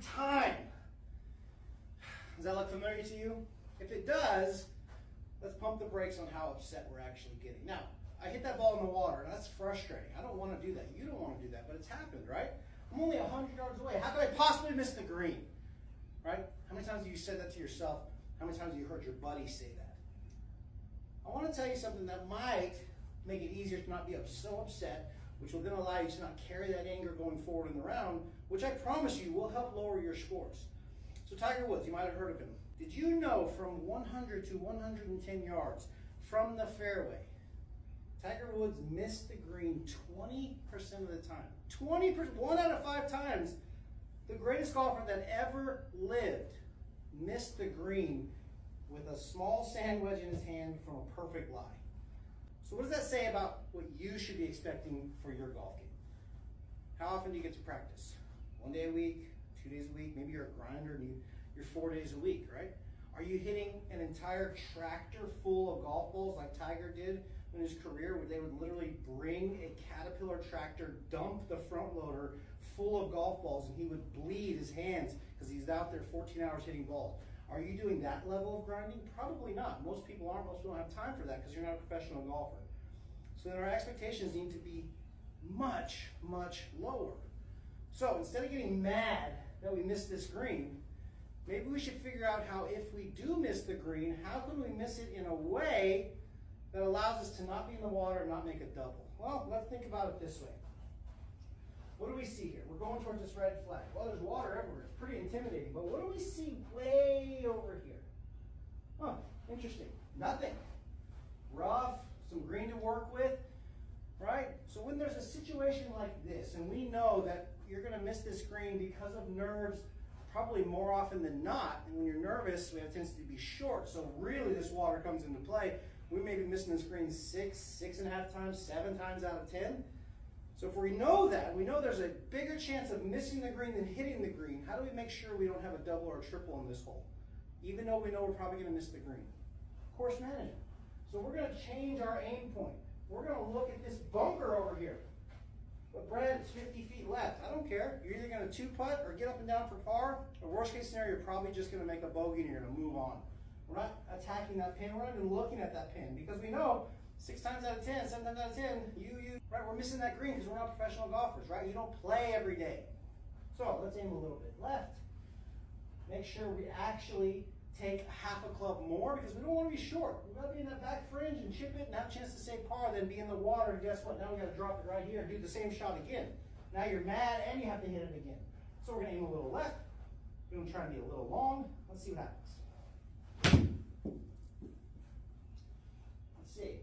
time. Does that look familiar to you? If it does, let's pump the brakes on how upset we're actually getting. Now, I hit that ball in the water, and that's frustrating. I don't want to do that. You don't want to do that, but it's happened, right? I'm only 100 yards away. How could I possibly miss the green? Right? How many times have you said that to yourself? How many times have you heard your buddy say that? I want to tell you something that might make it easier to not be so upset, which will then allow you to not carry that anger going forward in the round, which I promise you will help lower your scores. So Tiger Woods, you might have heard of him. Did you know from 100 to 110 yards from the fairway, Tiger Woods missed the green 20% of the time. 20%, 1 out of 5 times, the greatest golfer that ever lived missed the green with a small sand wedge in his hand from a perfect lie. So what does that say about what you should be expecting for your golf game? How often do you get to practice? 1 day a week, 2 days a week? Maybe you're a grinder and you're 4 days a week, right? Are you hitting an entire tractor full of golf balls like Tiger did in his career, where they would literally bring a Caterpillar tractor, dump the front loader full of golf balls, and he would bleed his hands because he's out there 14 hours hitting balls? Are you doing that level of grinding? Probably not. Most people aren't. Most people don't have time for that because you're not a professional golfer. So then our expectations need to be much, much lower. So instead of getting mad that we missed this green, maybe we should figure out how, if we do miss the green, how can we miss it in a way that allows us to not be in the water and not make a double? Well, let's think about it this way. What do we see here? We're going towards this red flag. Well, there's water everywhere. It's pretty intimidating. But what do we see way over here? Huh, interesting. Nothing. Rough, some green to work with, right? So when there's a situation like this, and we know that you're going to miss this green because of nerves, probably more often than not, and when you're nervous, we have a tendency to be short, so really this water comes into play. We may be missing this green 6.5 times, 7 times out of 10. So if we know that, we know there's a bigger chance of missing the green than hitting the green, how do we make sure we don't have a double or a triple in this hole? Even though we know we're probably going to miss the green. Course management. So we're going to change our aim point. We're going to look at this bunker over here. But Brad, it's 50 feet left. I don't care. You're either going to 2-putt or get up and down for par, or worst case scenario, you're probably just going to make a bogey and you're going to move on. We're not attacking that pin. We're not even looking at that pin because we know 6 times out of 10, 7 times out of 10, right? We're missing that green because we're not professional golfers, right? You don't play every day. So let's aim a little bit left. Make sure we actually take half a club more because we don't want to be short. We've got to be in that back fringe and chip it and have a chance to save par, then be in the water. And guess what? Now we got to drop it right here and do the same shot again. Now you're mad and you have to hit it again. So we're going to aim a little left. We're going to try and be a little long. Let's see what happens. Let's see.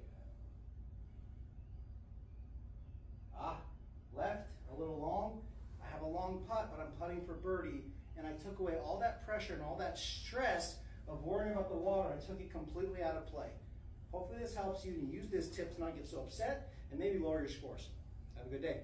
Left, a little long. I have a long putt, but I'm putting for birdie. And I took away all that pressure and all that stress of worrying about the water. I took it completely out of play. Hopefully this helps you and you use this tip to not get so upset and maybe lower your scores. Have a good day.